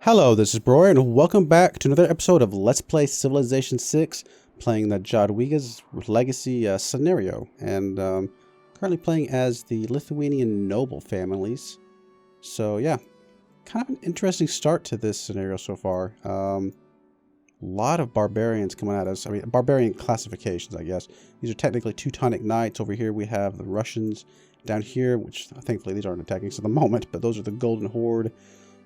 Hello, this is Broyar, and welcome back to another episode of Let's Play Civilization 6, playing the Jadwiga's Legacy scenario, and currently playing as the Lithuanian noble families. So yeah, kind of an interesting start to this scenario so far. A lot of barbarians coming at us. I mean, barbarian classifications, I guess. These are technically Teutonic knights. Over here we have the Russians. Down here, which thankfully these aren't attacking us at the moment, but those are the Golden Horde.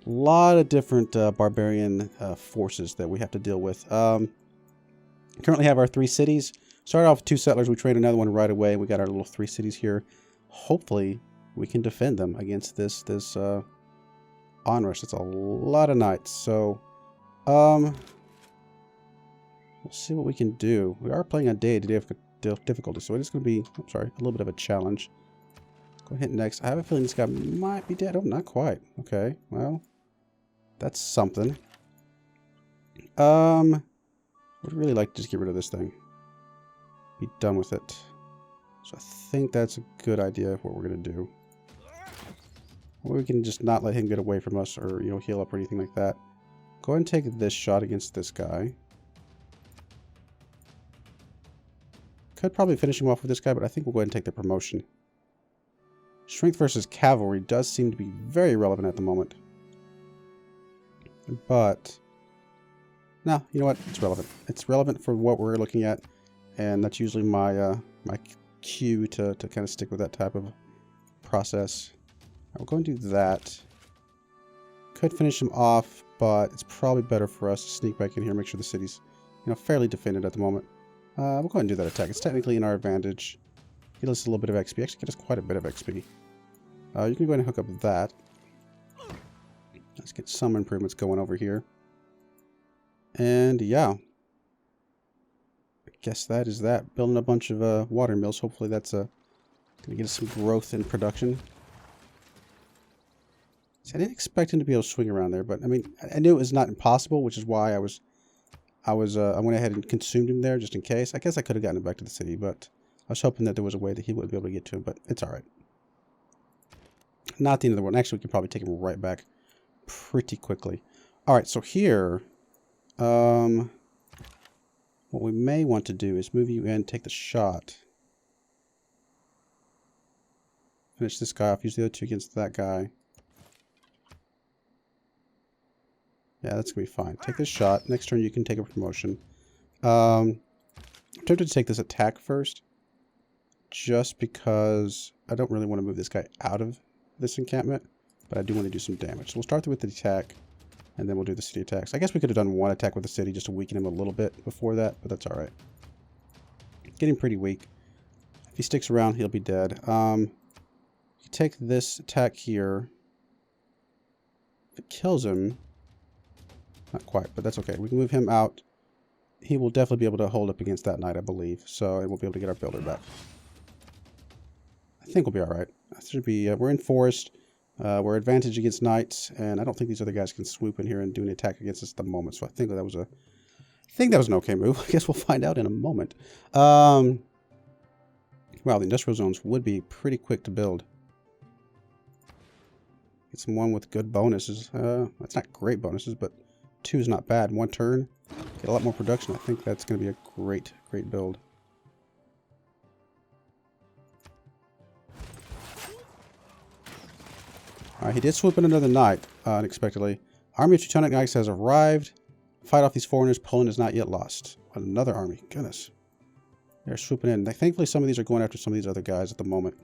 A lot of different barbarian forces that we have to deal with. Currently have our 3 cities. Started off with 2 settlers. We trained another one right away. We got our little 3 cities here. Hopefully, we can defend them against this onrush. It's a lot of knights. So, we'll see what we can do. We are playing on Deity difficulty, so it is going to be, a little bit of a challenge. Go ahead next. I have a feeling this guy might be dead. Oh, not quite. Okay, well, that's something. Would really like to just get rid of this thing. Be done with it. So I think that's a good idea of what we're going to do. Or we can just not let him get away from us or, heal up or anything like that. Go ahead and take this shot against this guy. Could probably finish him off with this guy, but I think we'll go ahead and take the promotion. Strength versus cavalry does seem to be very relevant at the moment. But, no, you know what? It's relevant. It's relevant for what we're looking at. And that's usually my my cue to kind of stick with that type of process. We'll go and do that. Could finish him off, but it's probably better for us to sneak back in here and make sure the city's, fairly defended at the moment. We'll go ahead and do that attack. It's technically in our advantage. Get us a little bit of XP. Actually, get us quite a bit of XP. You can go ahead and hook up that. Let's get some improvements going over here. And yeah. I guess that is that. Building a bunch of water mills. Hopefully that's going to get us some growth in production. See, I didn't expect him to be able to swing around there, but I mean, I knew it was not impossible, which is why I went ahead and consumed him there just in case. I guess I could have gotten him back to the city, but I was hoping that there was a way that he would be able to get to him, but it's alright. Not the end of the world. Actually, we can probably take him right back pretty quickly. Alright, so here, what we may want to do is move you in, take the shot. Finish this guy off, use the other 2 against that guy. Yeah, that's going to be fine. Take this shot. Next turn, you can take a promotion. I'm tempted to take this attack first. Just because I don't really want to move this guy out of this encampment, but I do want to do some damage. So we'll start with the attack, and then we'll do the city attacks. I guess we could have done one attack with the city just to weaken him a little bit before that, but that's alright. Getting pretty weak. If he sticks around, he'll be dead. You take this attack here. If it kills him, not quite, but that's okay. We can move him out. He will definitely be able to hold up against that knight, I believe. So, and we'll be able to get our builder back. I think we'll be alright. Should be. We're in forest. We're advantaged against knights, and I don't think these other guys can swoop in here and do an attack against us at the moment. So I think that was an okay move. I guess we'll find out in a moment. Wow, the industrial zones would be pretty quick to build. Get someone with good bonuses. That's not great bonuses, but 2 is not bad. 1 turn, get a lot more production. I think that's going to be a great build. Alright, he did swoop in another knight, unexpectedly. Army of Teutonic knights has arrived. Fight off these foreigners. Poland is not yet lost. Another army. Goodness. They're swooping in. Thankfully, some of these are going after some of these other guys at the moment.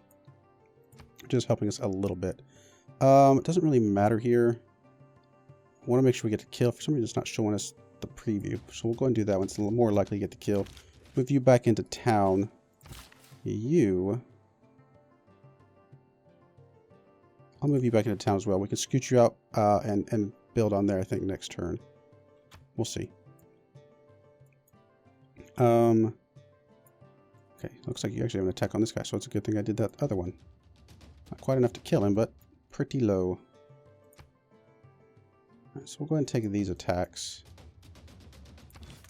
Which is helping us a little bit. It doesn't really matter here. I want to make sure we get the kill. For some reason, it's not showing us the preview. So we'll go and do that one. It's a little more likely to get the kill. Move you back into town. I'll move you back into town as well. We can scoot you out and build on there, I think, next turn. We'll see. Okay, looks like you actually have an attack on this guy, so it's a good thing I did that other one. Not quite enough to kill him, but pretty low. Alright, so we'll go ahead and take these attacks.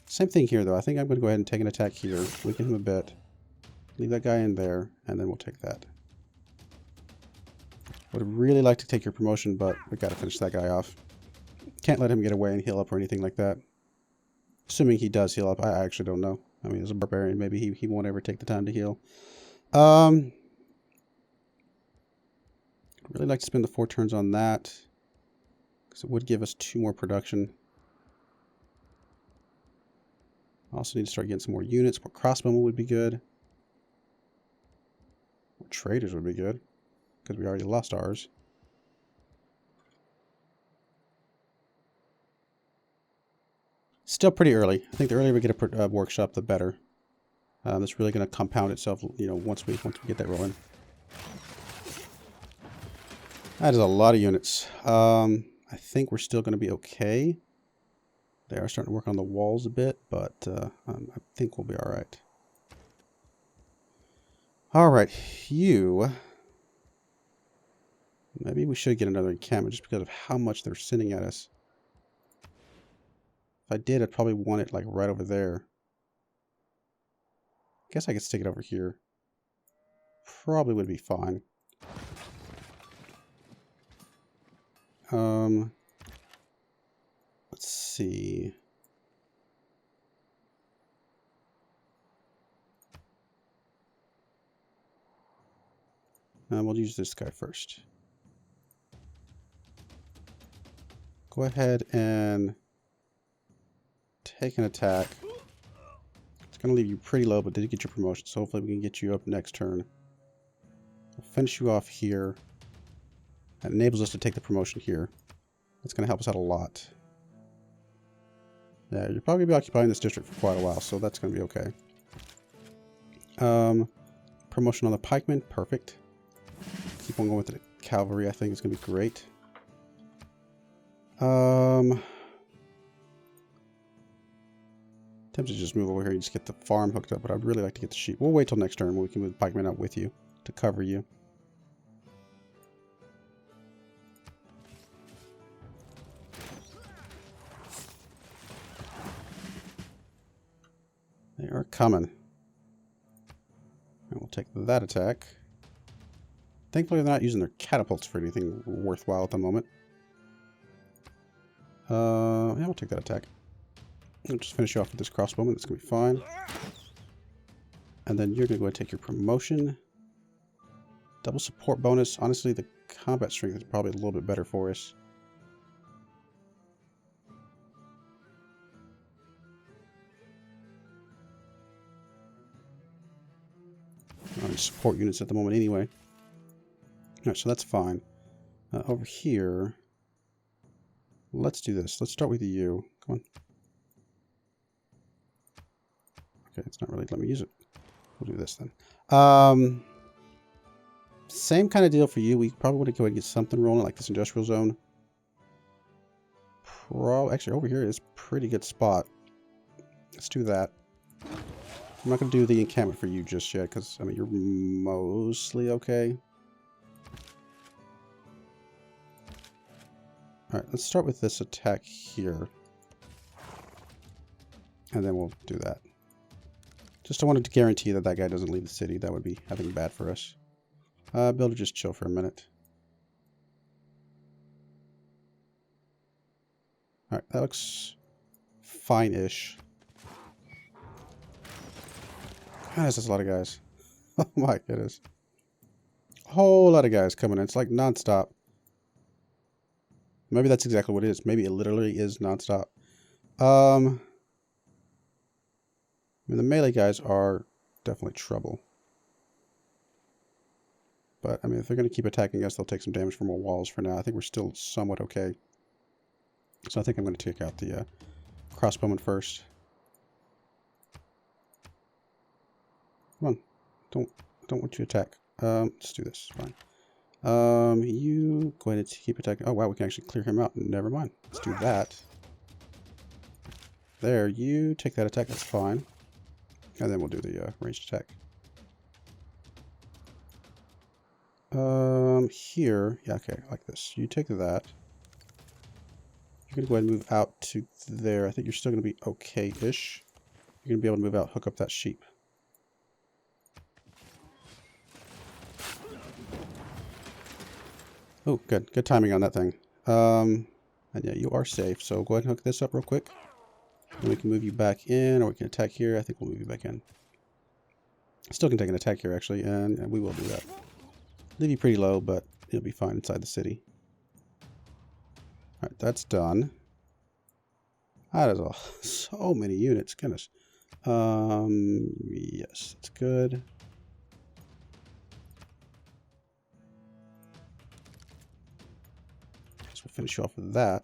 Same thing here, though. I think I'm going to go ahead and take an attack here, weaken him a bit. Leave that guy in there, and then we'll take that. Would really like to take your promotion, but we got to finish that guy off. Can't let him get away and heal up or anything like that. Assuming he does heal up. I actually don't know. I mean, as a barbarian, maybe he won't ever take the time to heal. I'd really like to spend the 4 turns on that, because it would give us 2 more production. I also need to start getting some more units. More crossbowmen would be good. More traders would be good, because we already lost ours. Still pretty early. I think the earlier we get a workshop, the better. That's really going to compound itself, you know, once we get that rolling. That is a lot of units. I think we're still going to be okay. They are starting to work on the walls a bit, but I think we'll be all right. All right, you. Maybe we should get another encampment just because of how much they're sending at us. If I did, I'd probably want it like right over there. Guess I could stick it over here. Probably would be fine. Let's see. We'll use this guy first. Go ahead and take an attack. It's going to leave you pretty low, but did get your promotion, so hopefully we can get you up next turn. We'll finish you off here. That enables us to take the promotion here. That's going to help us out a lot. Yeah, you're probably going to be occupying this district for quite a while, so that's going to be okay. Promotion on the pikemen, perfect. Keep on going with the cavalry, I think it's going to be great. Tempted to just move over here and just get the farm hooked up, but I'd really like to get the sheep. We'll wait till next turn when we can move the pikemen out with you to cover you. They are coming. And we'll take that attack. Thankfully, they're not using their catapults for anything worthwhile at the moment. Yeah, we'll take that attack. We'll just finish you off with this crossbowman. That's going to be fine. And then you're going to go ahead and take your promotion. Double support bonus. Honestly, the combat strength is probably a little bit better for us. Support units at the moment anyway. Alright, so that's fine. Over here, let's do this. Let's start with you. Come on. Okay, it's not really letting me use it. We'll do this then. Same kind of deal for you. We probably want to go ahead and get something rolling, like this industrial zone. Actually, over here is a pretty good spot. Let's do that. I'm not going to do the encampment for you just yet, because, I mean, you're mostly okay. Alright, let's start with this attack here. And then we'll do that. Just I wanted to guarantee that that guy doesn't leave the city. That would be, I think, bad for us. Builder, just chill for a minute. Alright, that looks fine-ish. God, that's a lot of guys. Oh my goodness. A whole lot of guys coming in. It's like non-stop. Maybe that's exactly what it is. Maybe it literally is non-stop. I mean, the melee guys are definitely trouble. But, I mean, if they're going to keep attacking us, they'll take some damage from our walls for now. I think we're still somewhat okay. So I think I'm going to take out the crossbowman first. Come on. Don't want you to attack. Let's do this. Fine. You go ahead and keep attacking. Oh, wow, we can actually clear him out. Never mind. Let's do that. There, you take that attack. That's fine. And then we'll do the ranged attack. Here. Yeah, okay, like this. You take that. You're going to go ahead and move out to there. I think you're still going to be okay-ish. You're going to be able to move out, hook up that sheep. Oh, good. Good timing on that thing. And yeah, you are safe. So go ahead and hook this up real quick. And we can move you back in, or we can attack here. I think we'll move you back in. Still can take an attack here, actually, and we will do that. Leave you pretty low, but it'll be fine inside the city. Alright, that's done. That is so many units. Goodness. Yes, that's good. Guess we'll finish off with that.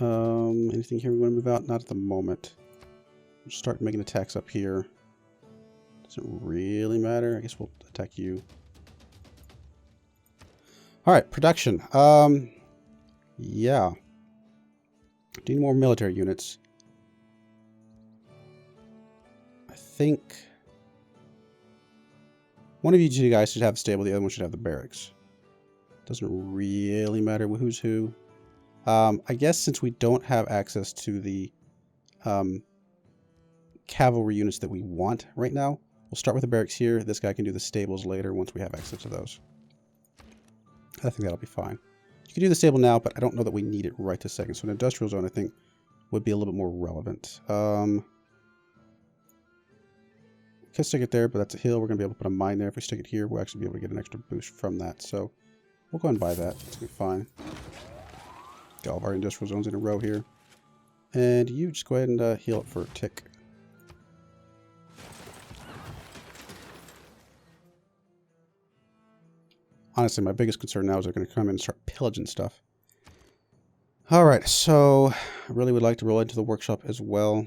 Anything here we want to move out? Not at the moment. We'll start making attacks up here. Doesn't really matter. I guess we'll attack you. Alright, production. Yeah. Do you need more military units? I think one of you two guys should have the stable, the other one should have the barracks. Doesn't really matter who's who. I guess since we don't have access to the cavalry units that we want right now, we'll start with the barracks here. This guy can do the stables later once we have access to those. I think that'll be fine. You can do the stable now, but I don't know that we need it right this second. So an industrial zone, I think, would be a little bit more relevant. Could stick it there, but that's a hill. We're going to be able to put a mine there. If we stick it here, we'll actually be able to get an extra boost from that. So we'll go and buy that. It's going to be fine. Got all of our industrial zones in a row here. And you just go ahead and heal up for a tick. Honestly, my biggest concern now is they're going to come in and start pillaging stuff. Alright, so I really would like to roll into the workshop as well.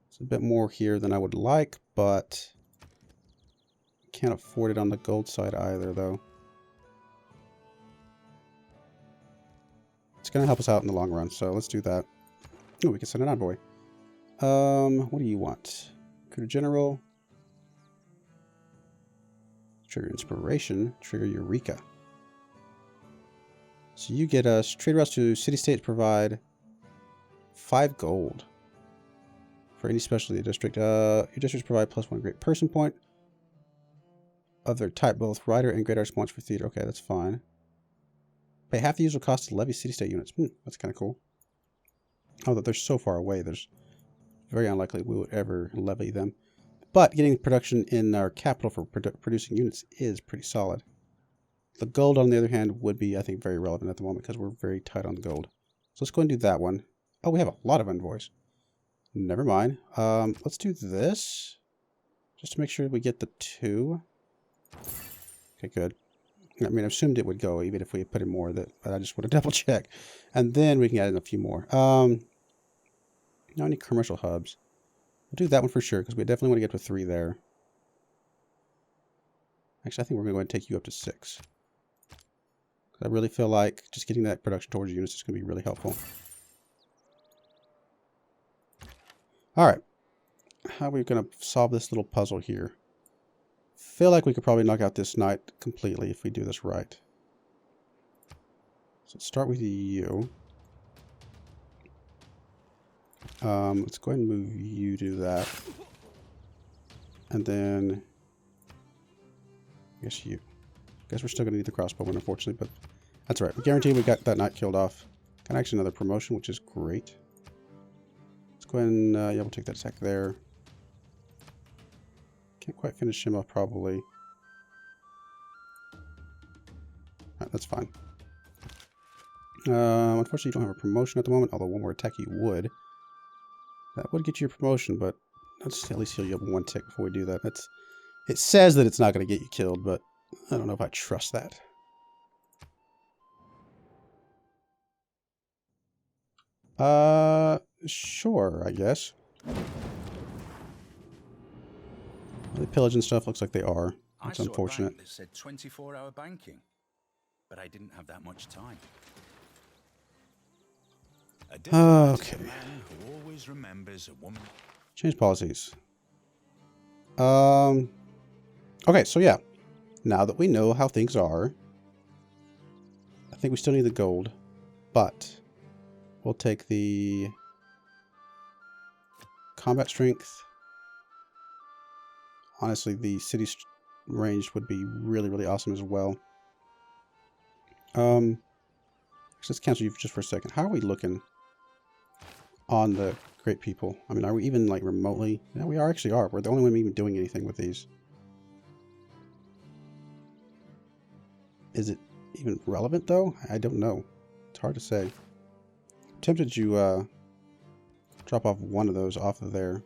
It's a bit more here than I would like, but can't afford it on the gold side either, though. It's going to help us out in the long run, so let's do that. Oh, we can send an envoy. What do you want? Recruit a general. Trigger inspiration. Trigger Eureka. So you get us trade routes to city-states provide 5 gold for any specialty district. Your districts provide +1 great person point of their type, both rider and great arts points for theater. Okay, that's fine. Pay half the usual cost to levy city-state units. That's kind of cool. Although they're so far away, there's very unlikely we would ever levy them. But getting production in our capital for producing units is pretty solid. The gold, on the other hand, would be, I think, very relevant at the moment because we're very tight on gold. So let's go and do that one. Oh, we have a lot of envoys. Never mind. Let's do this. Just to make sure we get the 2. Okay, good. I mean, I assumed it would go even if we put in more, but I just want to double check. And then we can add in a few more. Now I need commercial hubs. We'll do that one for sure, because we definitely want to get to 3 there. Actually, I think we're going to go ahead and take you up to 6. I really feel like just getting that production towards units is going to be really helpful. Alright. How are we going to solve this little puzzle here? Feel like we could probably knock out this knight completely if we do this right. So let's start with you. Let's go ahead and move you to that. And then I guess you. Guess we're still going to need the crossbowman, unfortunately, but that's all right. We guarantee we got that knight killed off. Got actually another promotion, which is great. Let's go ahead and, yeah, we'll take that attack there. Can't quite finish him off, probably. Alright, that's fine. Unfortunately, you don't have a promotion at the moment, although one more attack you would. That would get you a promotion, but let's at least heal you up 1 tick before we do that. It says that it's not going to get you killed, but I don't know if I trust that. Sure, I guess. Are they pillaging stuff? Looks like they are. That's unfortunate. I said 24-hour banking, but I didn't have that much time. Okay. Who always remembers a woman. Change policies. Okay, so yeah. Now that we know how things are, I think we still need the gold, but we'll take the combat strength. Honestly, the city range would be really, really awesome as well. Actually, Let's cancel you just for a second. How are we looking on the great people? I mean, are we even like remotely? Yeah, we actually are. We're the only one even doing anything with these. Is it even relevant though? I don't know. It's hard to say. I'm tempted to drop off one of those off of there.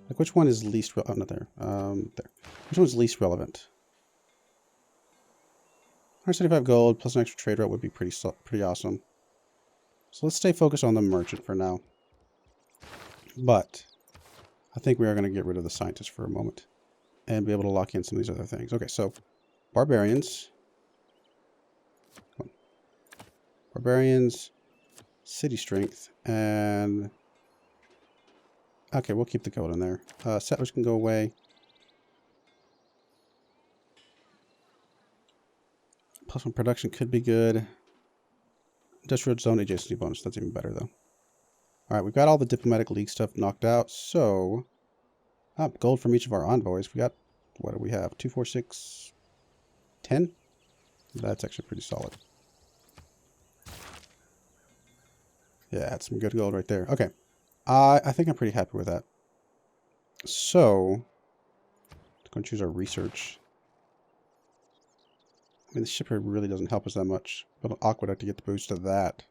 Like, which one is least relevant? Oh, not there. There. Which one's least relevant? 175 gold plus an extra trade route would be pretty awesome. So let's stay focused on the merchant for now. But I think we are going to get rid of the scientist for a moment and be able to lock in some of these other things. Okay, so barbarians. Barbarians, city strength, and okay, we'll keep the gold in there. Settlers can go away. Plus one production could be good. Industrial zone adjacency bonus, that's even better though. Alright, we've got all the diplomatic league stuff knocked out, so gold from each of our envoys. We got, what do we have? 2, 4, 6, 10? That's actually pretty solid. Yeah, that's some good gold right there. Okay. I think I'm pretty happy with that. So, let's go and choose our research. I mean, the ship here really doesn't help us that much. But an aqueduct to get the boost of that.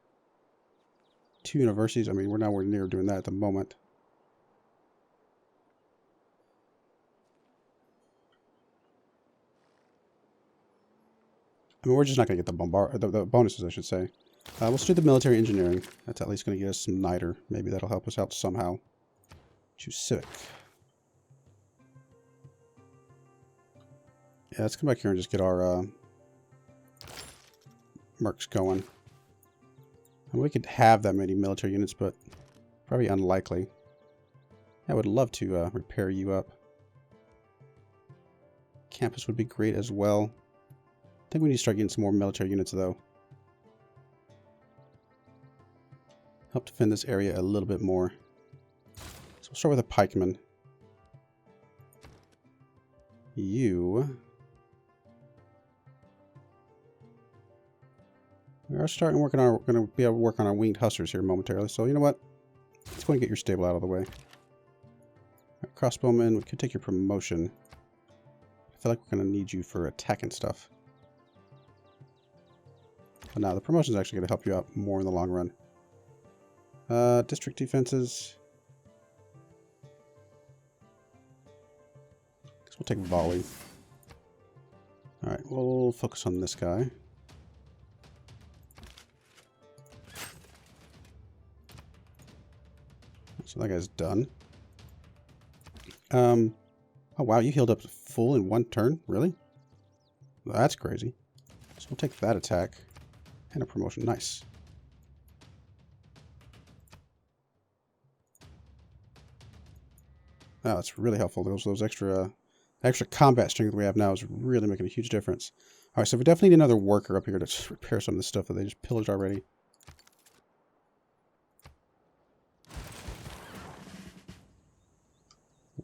2 universities. I mean, we're nowhere near doing that at the moment. I mean, we're just not going to get the bonuses, I should say. Let's do the military engineering. That's at least going to get us some niter. Maybe that'll help us out somehow. Choose civic. Yeah, let's come back here and just get our mercs going. And we could have that many military units, but probably unlikely. I would love to repair you up. Campus would be great as well. I think we need to start getting some more military units, though. Help defend this area a little bit more. So we'll start with a pikeman. You... We are starting working on. We're going to be able to work on our winged hussars here momentarily. So you know what? Let's go and get your stable out of the way. Right, crossbowman, we could take your promotion. I feel like we're going to need you for attack and stuff. But now the promotion is actually going to help you out more in the long run. District defenses. Guess we'll take volley. Alright, we'll focus on this guy. So that guy's done. Oh wow, you healed up full in one turn? Really? Well, that's crazy. So we'll take that attack. And a promotion. Nice. Oh, that's really helpful. Those extra combat strength we have now is really making a huge difference. Alright, so we definitely need another worker up here to repair some of the stuff that they just pillaged already.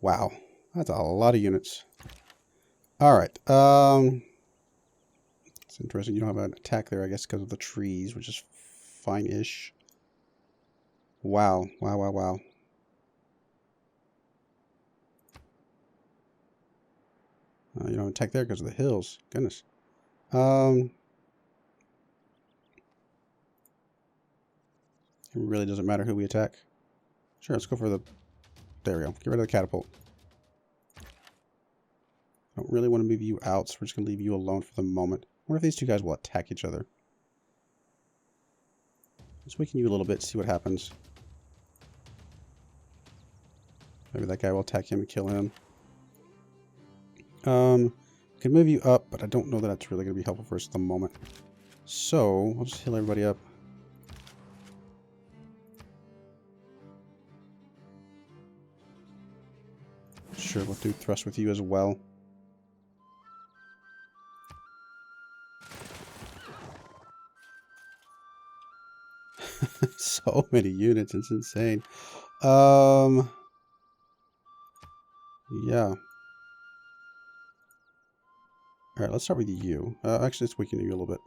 Wow. That's a lot of units. Alright. It's interesting. You don't have an attack there, I guess, because of the trees, which is fine-ish. Wow. Wow, wow, wow. You don't have an attack there because of the hills. Goodness. It really doesn't matter who we attack. Sure, let's go for the... There we go. Get rid of the catapult. I don't really want to move you out, so we're just going to leave you alone for the moment. I wonder if these two guys will attack each other. Let's weaken you a little bit, see what happens. Maybe that guy will attack him and kill him. Can move you up, but I don't know that that's really going to be helpful for us at the moment. So, I'll just heal everybody up. Sure, we'll do thrust with you as well. So many units, it's insane. Yeah. Alright, let's start with you. Actually, let's weaken you a little bit.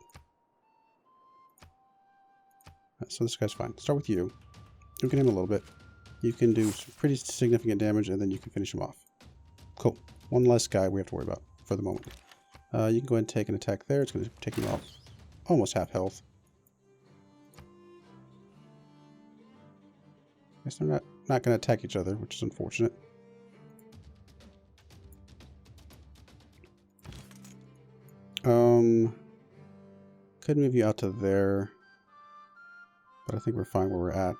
So this guy's fine. Start with you. Weaken him a little bit. You can do some pretty significant damage, and then you can finish him off. Cool. One less guy we have to worry about for the moment. You can go ahead and take an attack there. It's going to take him off almost half health. Guess they're not going to attack each other, which is unfortunate. Could move you out to there, but I think we're fine where we're at.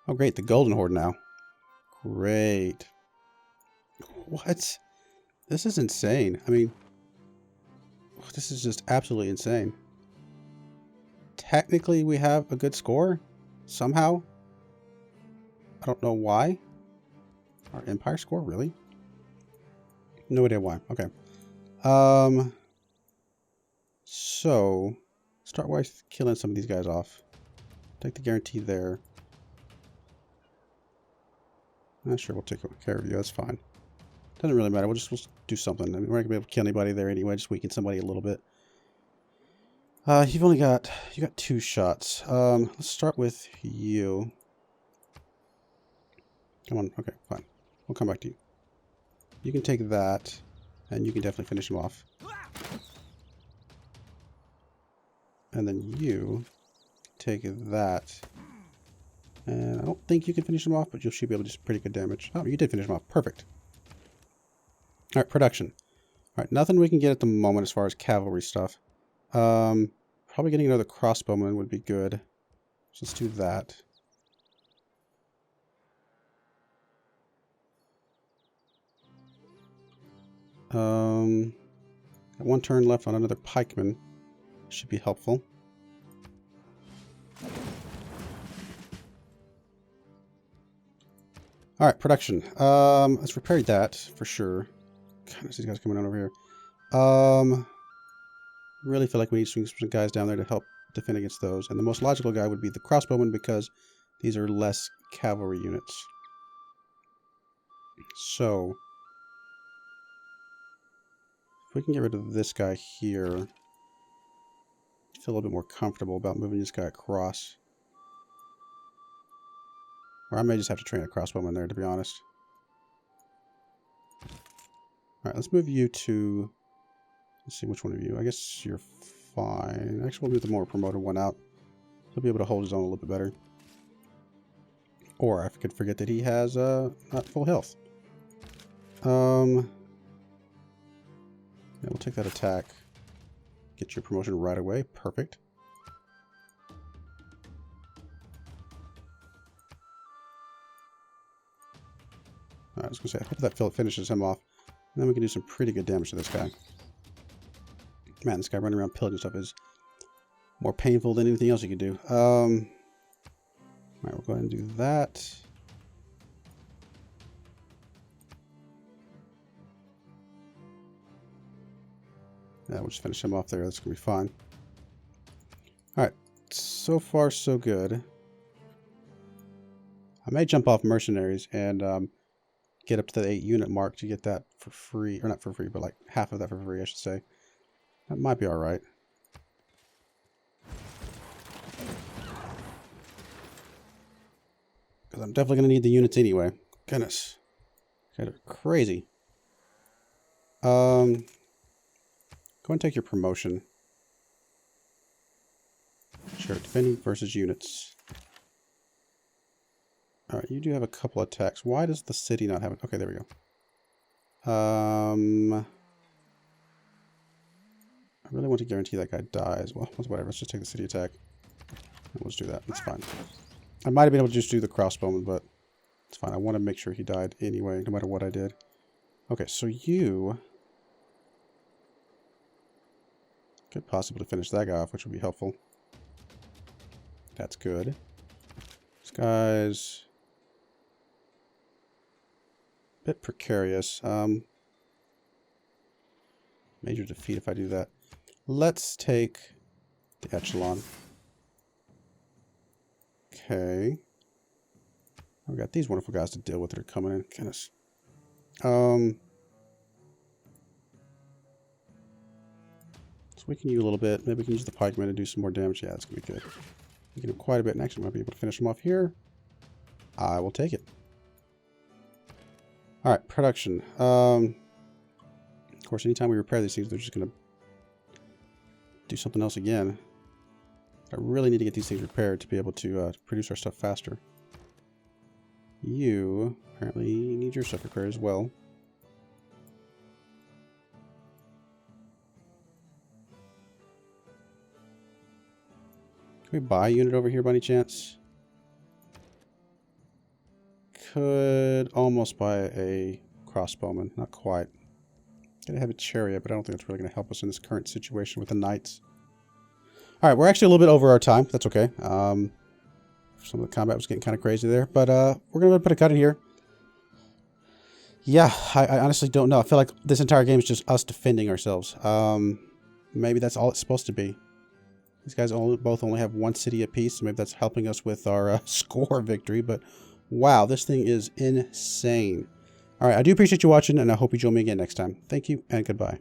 Oh, great, the Golden Horde now. Great. What? This is insane. I mean, this is just absolutely insane. Technically, we have a good score. Somehow. I don't know why. Our Empire score? Really? No idea why. Okay. So, start by killing some of these guys off. Take the guarantee there. Sure, we'll take care of you. That's fine. Doesn't really matter. We'll do something. I mean, we're not going to be able to kill anybody there anyway. Just weaken somebody a little bit. You got 2 shots. Let's start with you. Come on. Okay, fine. We'll come back to you. You can take that, and you can definitely finish him off. And then you take that. And I don't think you can finish him off, but you should be able to do some pretty good damage. Oh, you did finish him off. Perfect. Alright, production. Alright, nothing we can get at the moment as far as cavalry stuff. Probably getting another crossbowman would be good. So let's do that. Got 1 turn left on another pikeman. Should be helpful. Alright, production. Let's repair that for sure. God, these guys coming on over here. Really feel like we need some guys down there to help defend against those. And the most logical guy would be the crossbowman because these are less cavalry units. So, if we can get rid of this guy here, I feel a little bit more comfortable about moving this guy across. Or I may just have to train a crossbowman there, to be honest. Alright, let's move you to... Let's see which one of you. I guess you're fine. Actually, we'll move the more promoted one out. He'll be able to hold his own a little bit better. Or I could forget that he has not full health. Yeah, we'll take that attack. Get your promotion right away. Perfect. I was going to say, I hope that finishes him off. And then we can do some pretty good damage to this guy. Man, this guy running around pillaging stuff is more painful than anything else you could do. Alright, we'll go ahead and do that. Yeah, we'll just finish him off there. That's going to be fine. Alright, so far so good. I may jump off mercenaries and get up to the 8 unit mark to get that for free. Or not for free, but like half of that for free, I should say. That might be alright. Because I'm definitely going to need the units anyway. Goodness. Kind of crazy. Go and take your promotion. Sure, defending versus units. Alright, you do have a couple attacks. Why does the city not have it? Okay, there we go. I really want to guarantee that guy dies. Well, whatever. Let's just take the city attack. And we'll just do that. That's fine. I might have been able to just do the crossbowman, but it's fine. I want to make sure he died anyway, no matter what I did. Okay, so you could possibly finish that guy off, which would be helpful. That's good. This guy's a bit precarious. Major defeat if I do that. Let's take the echelon. Okay. We got these wonderful guys to deal with that are coming in. Goodness. weaken you a little bit. Maybe we can use the pikemen to do some more damage. Yeah, that's going to be good. Weaken him quite a bit, and actually might be able to finish him off here. I will take it. Alright, production. Of course, anytime we repair these things, they're just going to do something else again. I really need to get these things repaired to be able to produce our stuff faster. You apparently need your stuff repaired as well. Can we buy a unit over here by any chance? Could almost buy a crossbowman. Not quite. Gonna have a chariot, but I don't think it's really going to help us in this current situation with the knights. Alright, we're actually a little bit over our time. That's okay. Some of the combat was getting kind of crazy there. But we're going to put a cut in here. Yeah, I honestly don't know. I feel like this entire game is just us defending ourselves. Maybe that's all it's supposed to be. These guys both only have one city apiece, so maybe that's helping us with our score victory. But wow, this thing is insane. Alright, I do appreciate you watching, and I hope you join me again next time. Thank you, and goodbye.